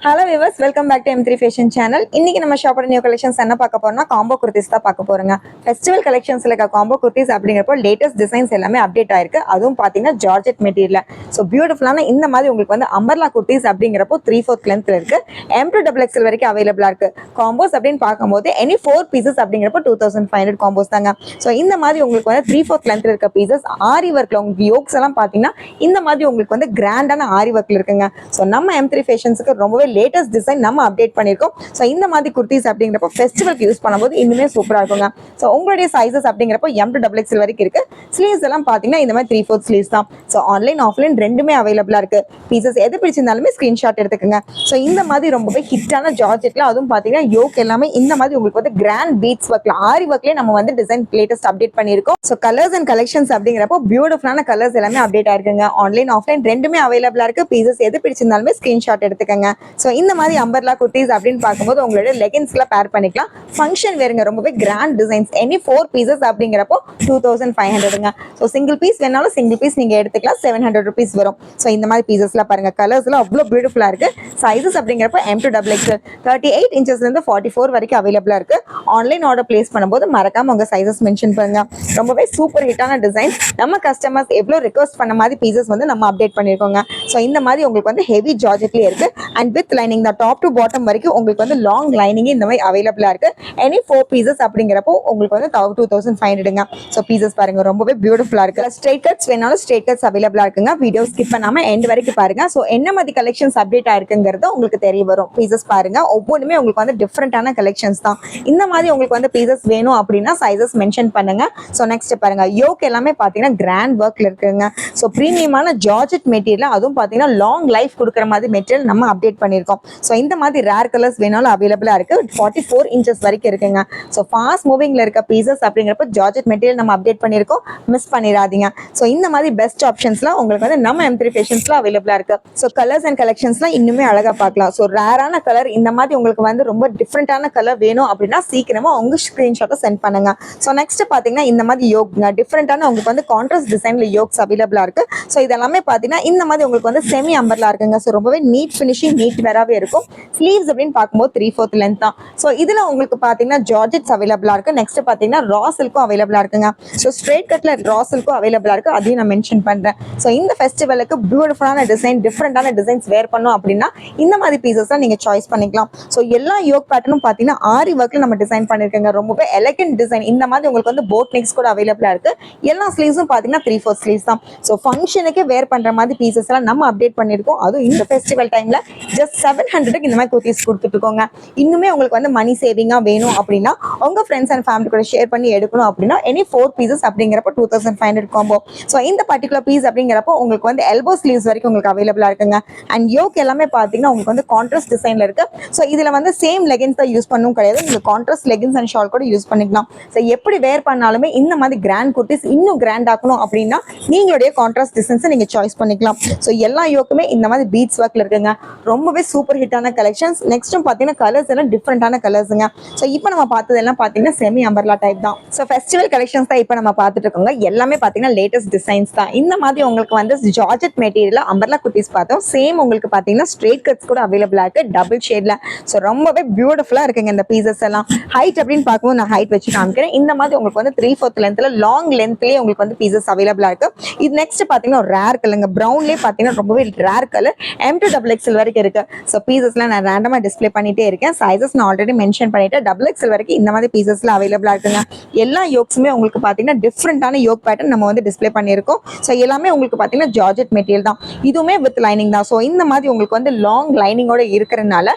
Hello viewers, welcome back to M3 fashion channel. இன்னைக்கு நம்ம ஷாப்போட நியூ கலெக்ஷன்ஸ் என்ன பார்க்க போறோம்னா காம்போ குர்த்திஸ் தான் பார்க்க போறோங்க. ஃபெஸ்டிவல் கலெக்ஷன்ஸ்ல இருக்க காம்போ குர்த்திஸ் அப்படிங்கிறப்போ லேட்டஸ்ட் டிசைன்ஸ் எல்லாமே அப்டேட் ஆயிருக்கு. அதுவும் பார்த்தீங்கன்னா ஜார்ஜெட் மெட்டீரியல். ஸோ பியூட்டிஃபுல்லான இந்த மாதிரி உங்களுக்கு வந்து அம்பர்லா குர்த்திஸ் அப்படிங்கிறப்போ 3/4 லென்த்ல இருக்கு. M2XXL வரைக்கும் அவைலபிளா இருக்கு. காம்போஸ் அப்படின்னு பார்க்கும்போது எனி 4 பீசஸ் அப்படிங்கிறப்போ 2500 காம்போஸ் தாங்க. ஸோ இந்த மாதிரி உங்களுக்கு வந்து 3/4 லென்த்ல இருக்க பீசஸ் ஆரி ஒர்க்ல உங்களுக்கு யோக்ஸ் எல்லாம் பார்த்தீங்கன்னா இந்த மாதிரி உங்களுக்கு வந்து கிராண்டான ஆரி ஒர்க்ல இருக்குங்க. ஸோ நம்ம M3 ஃபேஷன்ஸ்க்கு ரொம்பவே லேட்டஸ்ட் டிசைன் நம்ம அப்டேட் பண்ணிருக்கோம். ஸோ இந்த மாதிரி குர்த்திஸ் அப்படிங்கிறப்போ ஃபெஸ்டிவலுக்கு யூஸ் பண்ணும்போது இன்னுமே சூப்பரா இருக்குங்க. ஸோ உங்களுடைய சைஸஸ் அப்படிங்கிறப்போ M2XXL வரைக்கும் இருக்கு. ஸ்லீவ்ஸ் எல்லாம் பாத்தீங்கன்னா இந்த மாதிரி 3/4 ஸ்லீவ்ஸ் தான். ஸோ ஆன்லைன் ஆஃப்லைன் ரெண்டுமே அவைலபிளா இருக்கு. பீசஸ் எது பிடிச்சிருந்தாலுமே ஸ்கிரீன்ஷாட் எடுத்துக்கோங்க. ஸோ இந்த மாதிரி ரொம்பவே ஹிட்டான ஜார்ஜெட்ல அதுவும் பாத்தீங்கன்னா யோக் எல்லாமே இந்த மாதிரி உங்களுக்கு வந்து கிராண்ட் பீட்ஸ் ஒர்க்ல ஆரி ஒர்க்லயே நம்ம வந்து டிசைன் லேட்டஸ்ட் அப்டேட் பண்ணிருக்கோம். ஸோ கலர்ஸ் அண்ட் கலெக்ஷன்ஸ் அப்படிங்கிறப்போ பியூட்டிஃபுல்லான கலர்ஸ் எல்லாமே அப்டேட் ஆயிருக்குங்க. ஆன்லைன் ஆஃப்லைன் ரெண்டுமே அவைலபிளா இருக்கு. பீசஸ் எது பிடிச்சிருந்தாலுமே ஸ்கிரீன்ஷாட் எடுத்துக்கோங்க. ஸோ இந்த மாதிரி அம்பர்லா குர்த்திஸ் அப்படின்னு பார்க்கும்போது உங்களோட லெகின்ஸ்ல பேர் பண்ணிக்கலாம். ஃபங்க்ஷன் வேறுங்க, ரொம்பவே கிராண்ட் டிசைன்ஸ். எனி 4 பீசஸ் அப்படிங்கிறப்போ 2500ங்க. ஸோ சிங்கிள் பீஸ் வேணாலும் சிங்கிள் பீஸ் நீங்க எடுத்துக்கலாம். 700 rupees வரும். ஸோ இந்த மாதிரி பீசஸ்ல பாருங்க, கலர்ஸ்ல அவ்வளோ பியூட்டிஃபுல்லா இருக்கு. சைஸஸ் அப்படிங்கிறப்போ M2XXL 38 இன்ச்சஸ்ல இருந்து 44 வரைக்கும் அவைலபிளா இருக்கு. ஆன்லைன் ஆர்டர் பிளேஸ் பண்ணும்போது மறக்காம உங்க சைஸஸ் மென்ஷன் பண்ணுங்க. ரொம்பவே சூப்பர் ஹிட்டான டிசைன்ஸ். நம்ம கஸ்டமர்ஸ் எவ்வளோ ரிக்வஸ்ட் பண்ண மாதிரி பீசஸ் வந்து நம்ம அப்டேட் பண்ணிருக்கோங்க. ஸோ இந்த மாதிரி உங்களுக்கு வந்து ஹெவி ஜார்ஜெட்லயே இருக்கு. அண்ட் வித் லைனிங் தான் டாப் டு பாட்டம் வரைக்கும் உங்களுக்கு வந்து லாங் லைனிங் இந்த மாதிரி அவைலபிளா இருக்கு. எனி 4 பீசஸ் அப்படிங்கிறப்போ உங்களுக்கு வந்து 2500ங்க. ஸோ பீசஸ் பாருங்க, ரொம்பவே பியூட்டிஃபுல்லா இருக்கு. ஸ்ட்ரெயிட் கட்ஸ் வேணாலும் ஸ்ட்ரெயிட் கட்ஸ் அவைலபிளா இருக்குங்க. வீடியோ ஸ்கிப் பண்ணாம எண்ட் வரைக்கும் பாருங்க. ஸோ என்ன மாதிரி கலெக்ஷன்ஸ் அப்டேட் ஆயிருக்குங்கிறது உங்களுக்கு தெரிய வரும். பீசஸ் பாருங்க, ஒவ்வொன்றுமே உங்களுக்கு வந்து டிஃப்ரெண்டான கலெக்ஷன்ஸ் தான். இந்த மாதிரி உங்களுக்கு வந்து பீசஸ் வேணும் அப்படின்னா சைஸஸ் மென்ஷன் பண்ணுங்க. ஸோ நெக்ஸ்ட் பாருங்க, யோக் எல்லாமே பாத்தீங்கன்னா கிராண்ட் ஒர்க்ல இருக்குங்க. ஸோ பிரீமியமான ஜார்ஜெட் மெட்டீரியல், அதுவும் பாத்தீங்கன்னா லாங் லைஃப் கொடுக்குற மாதிரி மெட்டீரியல் நம்ம அப்டேட் பண்ணிருக்கோம். ஸோ இந்த மாதிரி ரேர் கலர்ஸ் வேணாலும் அவைலபிளா இருக்கு. 44 இன்ச்சஸ் வரைக்கும் இருக்குங்க. ஸோ ஃபாஸ்ட் மூவிங்ல இருக்க பீசஸ் அப்படிங்கிறப்ப ஜார்ஜெட் மெட்டீரியல் நம்ம அப்டேட் பண்ணிருக்கோம். மிஸ் பண்ணிடாதீங்க. ஸோ இந்த மாதிரி பெஸ்ட் ஆப்ஷன்ஸ்லாம் உங்களுக்கு வந்து நம்ம M3 ஃபேஷன்ஸ்ல அவைலபிளா இருக்கு. ஸோ கலர்ஸ் அண்ட் கலெக்ஷன்ஸ்லாம் இன்னுமே அழகா பார்க்கலாம். ஸோ ரேரான கலர் இந்த மாதிரி உங்களுக்கு வந்து ரொம்ப டிஃப்ரெண்டான கலர் வேணும் அப்படின்னா சீக்கிரமா உங்க ஸ்கிரீன்ஷாட்டை சென்ட் பண்ணுங்க. ஸோ நெக்ஸ்ட் பாத்தீங்கன்னா இந்த மாதிரி யோக்ங்க டிஃப்ரெண்டான உங்களுக்கு வந்து கான்ட்ராஸ்ட் டிசைன்ல யோக்ஸ் அவைலபிளா இருக்கு. ஸோ இதெல்லாமே பாத்தீங்கன்னா இந்த மாதிரி உங்களுக்கு வந்து செமி அம்பர்லா இருக்குங்க. ஸோ ரொம்பவே நீட் ஃபினிஷிங், நீட் வேராவே இருக்கும். ஸ்லீவ்ஸ் அப்படின்னு பார்க்கும்போது 3/4 லென்த் தான். ஸோ இதுல உங்களுக்கு பாத்தீங்கன்னா ஜார்ஜெட்ஸ் அவைலபிளா இருக்கு. நெக்ஸ்ட் பாத்தீங்கன்னா ரா சில்க்கும் அவைலபிளா இருக்குங்க. ஸோ ஸ்ட்ரெயிட் கட்ல ரா சில்க்கும் அவைலபிளா இருக்கு. அதையும் நான் மென்ஷன் பண்றேன். ஸோ இந்த ஃபெஸ்டிவலுக்கு பியூட்டிஃபுல்லான டிசைன், டிஃப்ரெண்டான டிசைன்ஸ் வேர் பண்ணோம் அப்படின்னா இந்த மாதிரி பீசஸ் தான் நீங்க சாய்ஸ் பண்ணிக்கலாம். ஸோ எல்லா யோக் பேட்டர்னும் பாத்தீங்கன்னா ஆரி ஒர்க்ல நம்ம டிசைன் பண்ணிருக்கோங்க. ரொம்பவே எலகன்ட் டிசைன். இந்த மாதிரி உங்களுக்கு வந்து போட் நெக்ஸ் கூட அவைலபிளா இருக்கு. எல்லா ஸ்லீவ்ஸும் பாத்தீங்கன்னா 3/4 ஸ்லீவ்ஸ் தான். ஸோ ஃபங்க்ஷனுக்கு வேர் பண்ற மாதிரி பீசஸ் எல்லாம் நம்ம அப்டேட் பண்ணிருக்கோம். அதுவும் இந்த ஃபெஸ்டிவல் டைம்ல ஜஸ்ட் 700க்கு இந்த மாதிரி குர்த்திஸ் கொடுத்துட்டு இருக்கோங்க. இன்னுமே உங்களுக்கு வந்து மணி சேவிங்கா வேணும் அப்படின்னா உங்க ஃப்ரெண்ட்ஸ் அண்ட் ஃபேமிலி கூட ஷேர் பண்ணி எடுக்கணும் அப்படின்னா எனி 4 பீசஸ் அப்படிங்கிறப்ப 2500 காம்போ. ஸோ இந்த பர்டிகுலர் பீஸ் அப்படிங்கிறப்போ உங்களுக்கு வந்து எல்போ ஸ்லீவ்ஸ் வரைக்கும் உங்களுக்கு அவைலபிளா இருக்குங்க. அண்ட் யோக் எல்லாமே பாத்தீங்கன்னா உங்களுக்கு வந்து கான்ட்ராஸ்ட் டிசைன்ல இருக்கு. ஸோ இதுல வந்து சேம் லெகின்ஸ் தான் யூஸ் பண்ணவும் கிடையாது. நீங்க கான்ட்ராஸ்ட் லெகின்ஸ் அண்ட் ஷால் கூட யூஸ் பண்ணிக்கலாம். ஸோ எப்படி வேர் பண்ணாலுமே இந்த மாதிரி கிராண்ட் குர்த்திஸ் இன்னும் கிராண்ட் ஆக்கணும் அப்படின்னா நீங்களுடைய கான்ட்ராஸ்ட் டிசைன்ஸை நீங்க சாய்ஸ் பண்ணிக்கலாம். ஸோ எல்லா யோக்குமே இந்த மாதிரி பீட்ஸ் ஒர்க்ல இருக்குங்க. ரொம்பவே சூப்பர் ஹிட்டான கலெக்ஷன்ஸ். நெக்ஸ்ட்டும் பாத்தீங்கன்னா கலர்ஸ் எல்லாம் டிஃப்ரெண்டான கலர்ஸுங்க. ஸோ இப்போ நம்ம பார்த்தது எல்லாம் பாத்தீங்கன்னா செமி அம்பர்லா டைப் தான். ஸோ ஃபெஸ்டிவல் கலெக்ஷன்ஸ் தான் இப்போ நம்ம பார்த்துட்டு இருக்கோங்க. எல்லாமே பாத்தீங்கன்னா லேட்டஸ்ட் டிசைன்ஸ் தான். இந்த மாதிரி உங்களுக்கு வந்து ஜார்ஜெட் மெட்டீரியல் அம்பர்லா குர்த்திஸ் பார்த்தோம். சேம் உங்களுக்கு பாத்தீங்கன்னா ஸ்ட்ரெயிட் கட்ஸ் கூட அவைலபிளா இருக்கு டபுள் ஷேட்ல. ஸோ ரொம்பவே பியூட்டிஃபுல்லா இருக்குங்க இந்த பீசஸ் எல்லாம். ஹைட் அப்படின்னு பார்க்கும்போது நான் ஹைட் வச்சு காமிக்கிறேன். இந்த மாதிரி உங்களுக்கு வந்து 3/4 லென்த்ல லாங் லென்த்லயே உங்களுக்கு வந்து பீசஸ் அவைலபிளா இருக்கு. இது நெக்ஸ்ட் பாத்தீங்கன்னா ரேர் கலருங்க. பிரவுன்லயே பாத்தீங்கன்னா ரொம்பவே ரேர் கலர் M2XXL வரைக்கும் இருக்கு. ஸோ பீசஸ்லாம் நான் ரேண்டமா டிஸ்பிளே பண்ணிட்டே இருக்கேன். சைஸஸ் நான் ஆல்ரெடி மென்ஷன் பண்ணிட்டேன். XXL வரைக்கும் இந்த மாதிரி பீசஸ்ல அவைலபிளா இருக்குங்க. எல்லா யோக்ஸுமே உங்களுக்கு பாத்தீங்கன்னா டிஃப்ரெண்டான யோக் பேட்டர்ன் நம்ம வந்து டிஸ்பிளே பண்ணியிருக்கோம். ஸோ எல்லாமே உங்களுக்கு பாத்தீங்கன்னா ஜார்ஜெட் மெட்டீரியல் தான். இதுவுமே வித் லைனிங் தான். ஸோ இந்த மாதிரி உங்களுக்கு வந்து லாங் லைனிங்கோட இருக்கிறதுனால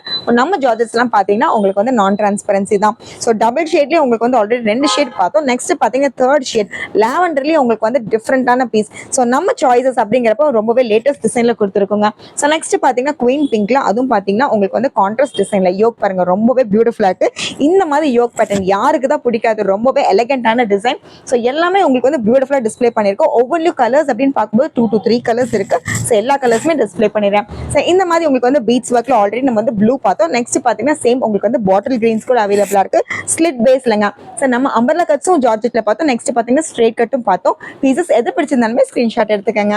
நம்ம ஜார்ஜெட்ஸ் எல்லாம் பாத்தீங்கன்னா உங்களுக்கு வந்து நான் டிரான்ஸ்பரன்சி தான். ஸோ டபுள் ஷேட்லயே உங்களுக்கு வந்து ஆல்ரெடி 2 ஷேட் பார்த்தோம். நெக்ஸ்ட் பாத்தீங்கன்னா 3rd ஷேட் லாவெண்டர்லயே உங்களுக்கு வந்து டிஃப்ரெண்டான பீஸ். ஸோ நம்ம சாய்ஸஸ் அப்படிங்கிறப்ப ரொம்பவே லேட்டஸ்ட் டிசைன்ல கொடுத்துருக்கோங்க. ஸோ நெக்ஸ்ட் பாத்தீங்கன்னா குயின் பிங்க்ல, அதுவும் பாத்தீங்கன்னா உங்களுக்கு வந்து கான்ட்ராஸ்ட் டிசைன்ல யோக் பாருங்க, ரொம்பவே பியூட்டிஃபுல்லா இருக்கு. இந்த மாதிரி யோக் பேட்டர்ன் யாருக்கு தான் பிடிக்காது? ரொம்பவே எலகண்டான டிசைன். ஸோ எல்லாமே உங்களுக்கு வந்து பியூட்டிஃபுல்லா டிஸ்பிளே பண்ணிருக்கோம். ஒவ்வொரு கலர்ஸ் அப்படின்னு பார்க்கும்போது 2 to 3 கலர்ஸ் இருக்கு. ஸோ எல்லா கலர்ஸுமே டிஸ்பிளே பண்ணிடுறேன். ஸோ இந்த மாதிரி உங்களுக்கு வந்து பீட்ஸ் ஒர்க்ல ஆல்ரெடி நம்ம வந்து ப்ளூ பார்த்தோம். நெக்ஸ்ட் பாத்தீங்கன்னா சேம் உங்களுக்கு வந்து பாட்டில் கிரீன்ஸ் கூட அவைலபிளா இருக்கு. ஸ்லிட் பேஸ்லங்க. ஸோ நம்ம அம்பர்லா கட்ஸும் ஜார்ஜெட்ல பார்த்தோம். நெக்ஸ்ட் பாத்தீங்கன்னா ஸ்ட்ரெயிட் கட்டும் பார்த்தோம். பீசஸ் எது பிடிச்சிருந்தாலுமே ஸ்கிரீன்ஷாட் எடுத்துக்கங்க.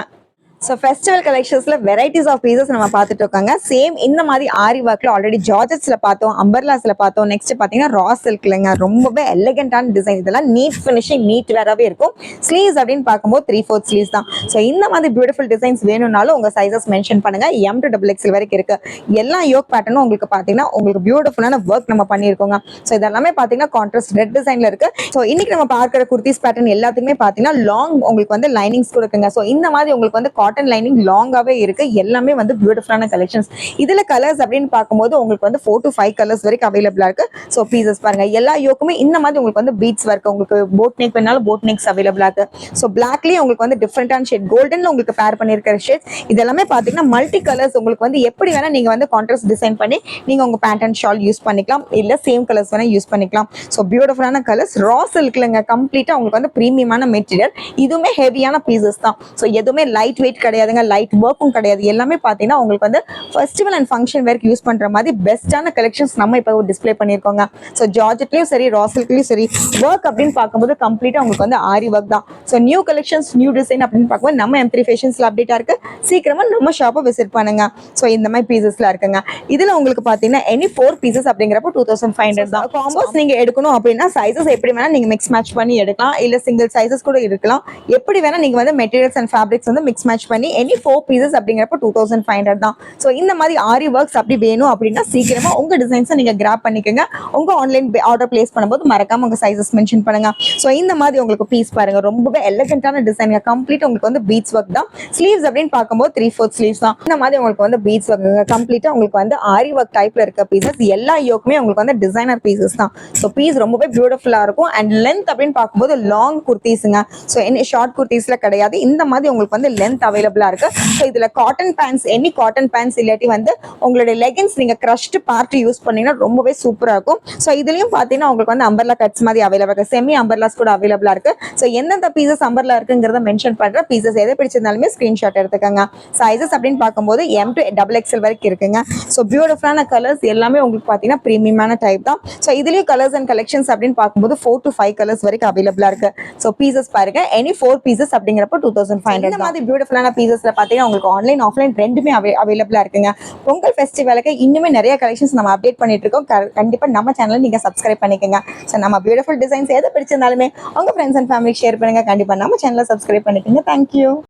ஸோ ஃபெஸ்டிவல் கலெக்ஷன்ஸ்ல வெரைட்டிஸ் ஆஃப் பீசஸ் நம்ம பார்த்துட்டு இருக்காங்க. சேம் இந்த மாதிரி ஆரி ஒர்க்ல ஆல்ரெடி ஜார்ஜெட்ஸ்ல பார்த்தோம், அம்பர்லாஸ்ல பார்த்தோம். நெக்ஸ்ட் பார்த்தீங்கன்னா ரா சில்க்லங்க ரொம்பவே எலிகென்டான டிசைன். இதெல்லாம் நீட் ஃபினிஷிங் நீட் வேறாவே இருக்கும். ஸ்லீவ்ஸ் அப்படின்னு பார்க்கும்போது 3/4 ஸ்லீவ்ஸ் தான். ஸோ இந்த மாதிரி பியூட்டிஃபுல் டிசைன்ஸ் வேணும்னாலும் உங்க சைஸஸ் மென்ஷன் பண்ணுங்க. M to XXL வரைக்கும் இருக்கு. எல்லா யோக் பேட்டர்னும் உங்களுக்கு பார்த்தீங்கன்னா உங்களுக்கு பியூட்டிஃபுல்லான ஒர்க் நம்ம பண்ணியிருக்கோங்க. ஸோ இதெல்லாமே பார்த்தீங்கன்னா கான்ட்ராஸ்ட் ரெட் டிசைன்ல இருக்கு. ஸோ இன்னைக்கு நம்ம பார்க்குற குர்த்திஸ் பேட்டர்ன் எல்லாத்துக்குமே பார்த்தீங்கன்னா லாங் உங்களுக்கு வந்து லைனிங்ஸ் கொடுக்குங்க. ஸோ இந்த மாதிரி உங்களுக்கு வந்து காட்டன் லைனிங் லாங்காவே இருக்கு. எல்லாமே வந்து பியூட்டிஃபுல்லான கலெக்ஷன்ஸ். இதுல கலர்ஸ் அப்படின்னு பார்க்கும்போது உங்களுக்கு வந்து 4 to 5 கலர்ஸ் வரைக்கும் அவைலபிளா இருக்கு. ஸோ பீசஸ் பாருங்க, எல்லா யோக்குமே இந்த மாதிரி உங்களுக்கு வந்து பீட்ஸ் ஒர்க், உங்களுக்கு போட் நெக் வேணாலும் போட் நெக்ஸ் அவைலபிளா இருக்கு. ஸோ பிளாக்லயே உங்களுக்கு வந்து டிஃப்ரெண்டான ஷேட், கோல்டன்ல உங்களுக்கு பேர் பண்ணியிருக்கிற ஷேட் இதெல்லாமே பார்த்தீங்கன்னா மல்டி கலர்ஸ். உங்களுக்கு வந்து எப்படி வேணா நீங்க வந்து கான்ட்ராஸ்ட் டிசைன் பண்ணி நீங்க உங்க பேண்ட் அண்ட் ஷால் யூஸ் பண்ணிக்கலாம், இல்ல சேம் கலர்ஸ் வேணா யூஸ் பண்ணிக்கலாம். ஸோ பியூட்டிஃபுல்லான கலர்ஸ். ரா சில்க்லங்க கம்ப்ளீட்டா உங்களுக்கு வந்து பிரீமியமான மெட்டீரியல். இதுவுமே ஹெவியான பீசஸ் தான். ஸோ எதுவுமே லைட் வெயிட் கிடையாதுங்க, லைட் ஒர்க்கும் கிடையாது. எல்லாமே பார்த்தீங்கன்னா உங்களுக்கு வந்து ஃபெஸ்டிவல் அண்ட் ஃபங்க்ஷன் வேர்க்கு யூஸ் பண்ற மாதிரி பெஸ்ட்டான கலெக்ஷன்ஸ் நம்ம இப்போ டிஸ்ப்ளே பண்ணியிருக்கோங்க. ஸோ ஜார்ஜெட்லயும் சரி ரா சில்க்லயும் சரி ஒர்க் அப்படின்னு பார்க்கும்போது கம்ப்ளீட்டா உங்களுக்கு வந்து ஆரி ஒர்க் தான். So new collections new design அப்படின்னு பார்க்கும்போது நம்ம M3 ஃபேஷன்ஸ்ல அப்டேட்டா இருக்கு. சீக்கிரமா நம்ம ஷாப்பை விசிட் பண்ணுங்க. ஸோ இந்த மாதிரி பீசஸ்ல இருக்குங்க. இதுல உங்களுக்கு பார்த்தீங்கன்னா எனி 4 பீசஸ் அப்படிங்கிறப்போ 2500 தான். காம்போஸ் நீங்க எடுக்கணும் அப்படின்னா சைசஸ் எப்படி வேணா நீங்க மிக்ஸ் மேட்ச் பண்ணி எடுக்கலாம், இல்ல சிங்கிள் சைசஸ் கூட இருக்கலாம். எப்படி வேணா நீங்க வந்து மெட்டீரியல்ஸ் அண்ட் ஃபேப்ரிக்ஸ் வந்து மிக்ஸ் மேட்ச் பண்ணி எனி 4 பீசஸ் அப்படிங்கிறப்ப 2500 தான். ஸோ இந்த மாதிரி ஆரி ஒர்க்ஸ் அப்படி வேணும் அப்படின்னா சீக்கிரமா உங்க டிசைன்ஸை நீங்க கிராப் பண்ணிக்கோங்க. உங்க ஆன்லைன் ஆர்டர் பிளேஸ் பண்ணும்போது மறக்காம உங்க சைசஸ் மென்ஷன் பண்ணுங்க. ஸோ இந்த மாதிரி உங்களுக்கு பீஸ் பாருங்க, ரொம்பவே எலிகென்ட்டான டிசைன். கம்ப்ளீட் உங்களுக்கு வந்து பீட்ஸ் ஒர்க் தான். ஸ்லீவ்ஸ் அப்படின்னு பார்க்கும்போது 3/4 ஸ்லீவ்ஸ் தான். இந்த மாதிரி உங்களுக்கு வந்து பீட்ஸ் ஒர்க் கம்ப்ளீட்டா உங்களுக்கு வந்து ஆரி ஒர்க் டைப்ல இருக்க பீசஸ். எல்லா யோக்குமே உங்களுக்கு வந்து டிசைனர் பீசஸ் தான். ஸோ பீஸ் ரொம்பவே பியூட்டிஃபுல்லா இருக்கும். அண்ட் லென்த் அப்படின்னு பார்க்கும்போது லாங் குர்த்திஸுங்க. ஸோ என்ன ஷார்ட் குர்த்திஸ்ல கிடையாது. இந்த மாதிரி உங்களுக்கு வந்து லென்த் அவைலபிளா இருக்கு. ஸோ இதுல cotton pants, any cotton pants இல்லாட்டி வந்து உங்களுடைய லெகின்ஸ் நீங்க கிரஷ்டு பார்ட் யூஸ் பண்ணீங்கன்னா ரொம்பவே சூப்பரா இருக்கும். ஸோ இதுலயும் பாத்தீங்கன்னா உங்களுக்கு வந்து அம்பர்லா கட்ஸ் மாதிரி அவைலபிள் இருக்கு. செமி அம்பர்லாஸ் கூட அவைலபிளா இருக்கு. ஸோ எந்தெந்த பீசஸ் அம்பர்லா இருக்குங்கிறத மென்ஷன் பண்ற பீசஸ் எதை பிடிச்சிருந்தாலுமே ஸ்கிரீன்ஷாட் எடுத்துக்கோங்க. சைசஸ் அப்படின்னு பார்க்கும்போது M to XXL வரைக்கும் இருக்குங்க. ஸோ பியூட்டிஃபுல்லான கலர்ஸ் எல்லாமே உங்களுக்கு பாத்தீங்கன்னா பிரீமியமான டைப் தான். ஸோ இதுலயும் கலர்ஸ் அண்ட் கலெக்ஷன்ஸ் அப்படின்னு பார்க்கும்போது 4 to 5 கலர்ஸ் வரைக்கும் அவைலபிளா இருக்கு. ஸோ பீசஸ் பாருங்க, எனி 4 பீசஸ் அப்படிங்கிறப்ப 2500. இந்த மாதிரி பியூட்டிஃபுல்லான பீசஸ்ல பாத்தீங்கன்னா உங்களுக்கு ஆன்லைன் ஆஃப்லைன் ரெண்டுமே அவைலபிளா இருக்குங்க. பொங்கல் ஃபெஸ்டிவலுக்கு இன்னுமே நிறைய கலெக்ஷன்ஸ் நம்ம அப்டேட் பண்ணிட்டு இருக்கோம். கண்டிப்பா நம்ம சேனலை நீங்க சப்ஸ்கிரைப் பண்ணிக்கோங்க. ஸோ நம்ம பியூட்டிஃபுல் டிசைன்ஸ் எதை பிடிச்சிருந்தாலுமே உங்க ஃப்ரெண்ட்ஸ் அண்ட் ஃபேமிலி ஷேர் பண்ணுங்க. கண்டிப்பா நம்ம சேனலை சப்ஸ்கிரைப் பண்ணிக்கோங்க. தேங்க்யூ.